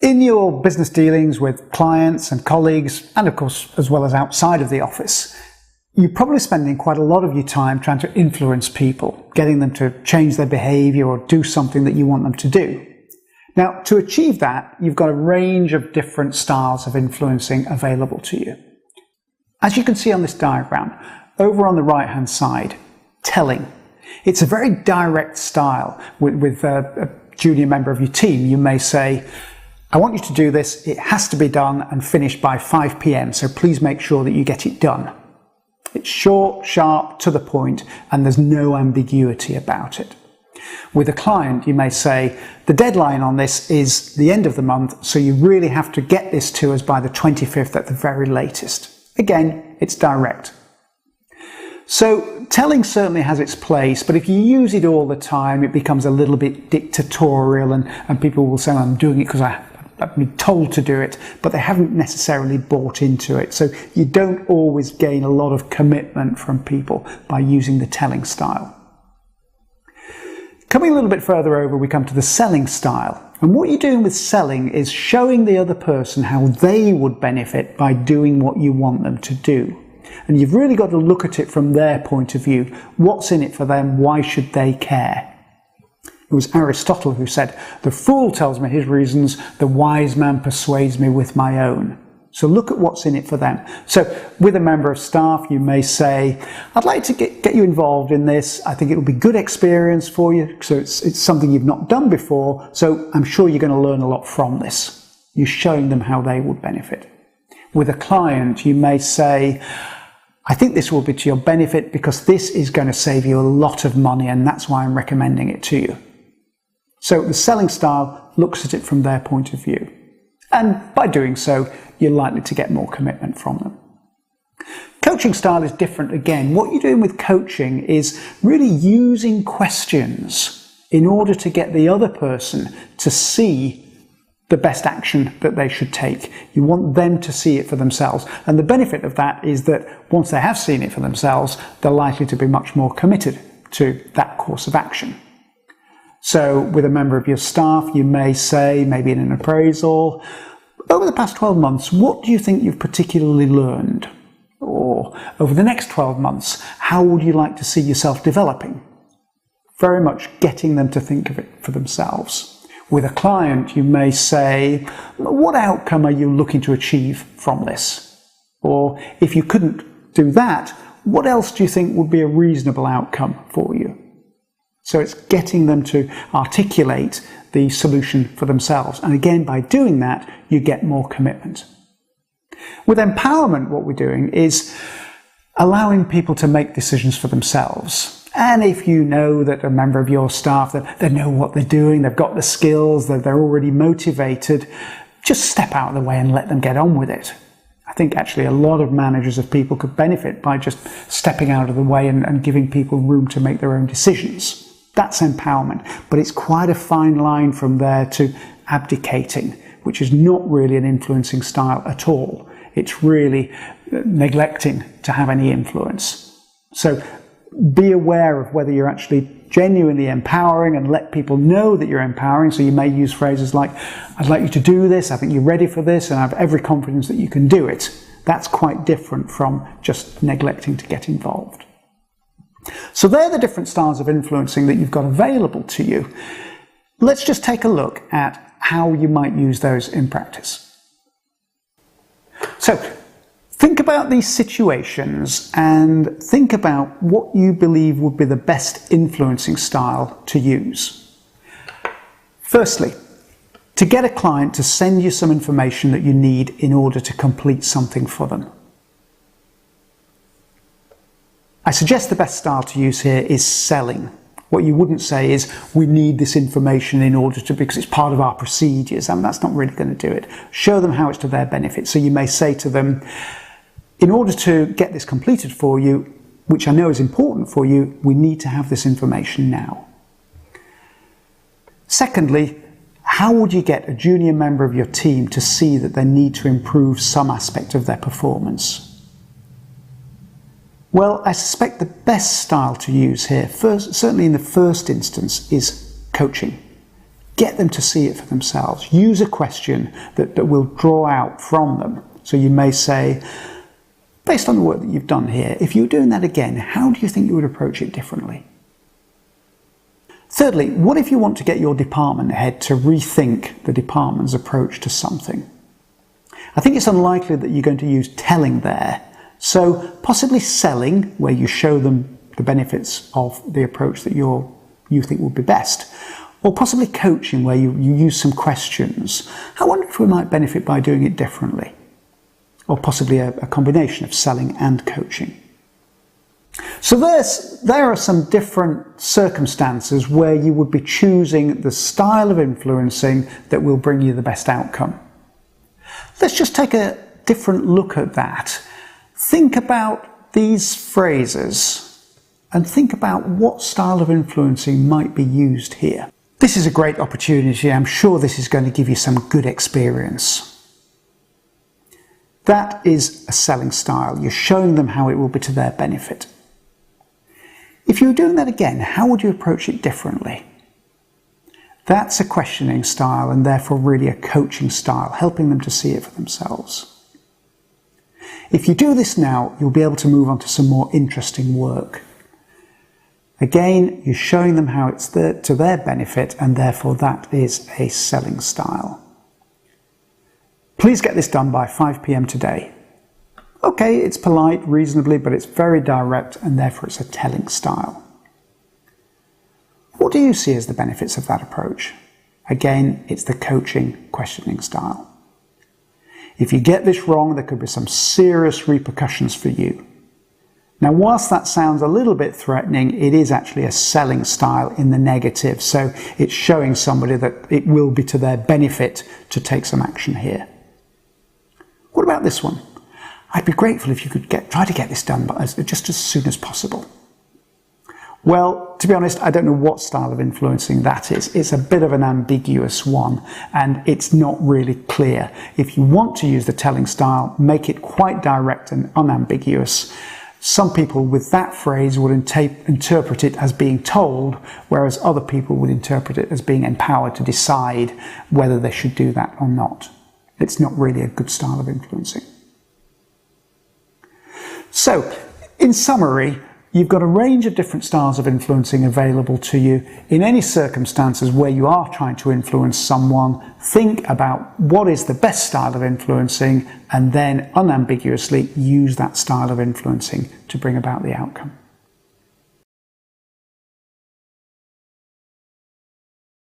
In your business dealings with clients and colleagues, and of course as well as outside of the office, you're probably spending quite a lot of your time trying to influence people, getting them to change their behaviour or do something that you want them to do. Now, to achieve that, you've got a range of different styles of influencing available to you. As you can see on this diagram, over on the right-hand side, telling. It's a very direct style. With a junior member of your team, you may say, I want you to do this, it has to be done and finished by 5 p.m, so please make sure that you get it done. It's short, sharp, to the point, and there's no ambiguity about it. With a client, you may say, the deadline on this is the end of the month, so you really have to get this to us by the 25th at the very latest. Again, it's direct. So telling certainly has its place, but if you use it all the time, it becomes a little bit dictatorial, and people will say, I'm doing it because I've been told to do it, but they haven't necessarily bought into it. So you don't always gain a lot of commitment from people by using the telling style. Coming a little bit further over, we come to the selling style. And what you're doing with selling is showing the other person how they would benefit by doing what you want them to do. And you've really got to look at it from their point of view. What's in it for them? Why should they care? It was Aristotle who said, the fool tells me his reasons, the wise man persuades me with my own. So look at what's in it for them. So with a member of staff, you may say, I'd like to get you involved in this. I think it will be good experience for you. So it's something you've not done before. So I'm sure you're going to learn a lot from this. You're showing them how they would benefit. With a client, you may say, I think this will be to your benefit because this is going to save you a lot of money, and that's why I'm recommending it to you. So the selling style looks at it from their point of view. And by doing so, you're likely to get more commitment from them. Coaching style is different again. What you're doing with coaching is really using questions in order to get the other person to see the best action that they should take. You want them to see it for themselves. And the benefit of that is that once they have seen it for themselves, they're likely to be much more committed to that course of action. So with a member of your staff, you may say, maybe in an appraisal, over the past 12 months, what do you think you've particularly learned? Or over the next 12 months, how would you like to see yourself developing? Very much getting them to think of it for themselves. With a client, you may say, what outcome are you looking to achieve from this? Or if you couldn't do that, what else do you think would be a reasonable outcome for you? So it's getting them to articulate the solution for themselves. And again, by doing that, you get more commitment. With empowerment, what we're doing is allowing people to make decisions for themselves. And if you know that a member of your staff, that they know what they're doing, they've got the skills, that they're already motivated, just step out of the way and let them get on with it. I think actually a lot of managers of people could benefit by just stepping out of the way and giving people room to make their own decisions. That's empowerment, but it's quite a fine line from there to abdicating, which is not really an influencing style at all. It's really neglecting to have any influence. So be aware of whether you're actually genuinely empowering and let people know that you're empowering. So you may use phrases like, I'd like you to do this, I think you're ready for this, and I have every confidence that you can do it. That's quite different from just neglecting to get involved. So they're the different styles of influencing that you've got available to you. Let's just take a look at how you might use those in practice. So think about these situations and think about what you believe would be the best influencing style to use. Firstly, to get a client to send you some information that you need in order to complete something for them. I suggest the best style to use here is selling. What you wouldn't say is, we need this information in order to, because it's part of our procedures, and that's not really going to do it. Show them how it's to their benefit. So you may say to them, in order to get this completed for you, which I know is important for you, we need to have this information now. Secondly, how would you get a junior member of your team to see that they need to improve some aspect of their performance? Well, I suspect the best style to use here, certainly in the first instance, is coaching. get them to see it for themselves. Use a question that will draw out from them. So you may say, based on the work that you've done here, if you were doing that again, how do you think you would approach it differently? Thirdly, what if you want to get your department head to rethink the department's approach to something? I think it's unlikely that you're going to use telling there. So possibly selling, where you show them the benefits of the approach that you think would be best. Or possibly coaching, where you use some questions. I wonder if we might benefit by doing it differently. Or possibly a combination of selling and coaching. So there are some different circumstances where you would be choosing the style of influencing that will bring you the best outcome. Let's just take a different look at that. Think about these phrases and think about what style of influencing might be used here. This is a great opportunity. I'm sure this is going to give you some good experience. That is a selling style. You're showing them how it will be to their benefit. If you were doing that again, how would you approach it differently? That's a questioning style and therefore really a coaching style, helping them to see it for themselves. If you do this now, you'll be able to move on to some more interesting work. Again, you're showing them how it's to their benefit and therefore that is a selling style. Please get this done by 5 p.m. today. Okay, it's polite, reasonably, but it's very direct and therefore it's a telling style. What do you see as the benefits of that approach? Again, it's the coaching, questioning style. If you get this wrong, there could be some serious repercussions for you. Now, whilst that sounds a little bit threatening, it is actually a selling style in the negative. So it's showing somebody that it will be to their benefit to take some action here. What about this one? I'd be grateful if you could try to get this done just as soon as possible. Well, to be honest, I don't know what style of influencing that is. It's a bit of an ambiguous one, and it's not really clear. If you want to use the telling style, make it quite direct and unambiguous. Some people with that phrase would interpret it as being told, whereas other people would interpret it as being empowered to decide whether they should do that or not. It's not really a good style of influencing. So, in summary, you've got a range of different styles of influencing available to you. In any circumstances where you are trying to influence someone, think about what is the best style of influencing and then unambiguously use that style of influencing to bring about the outcome.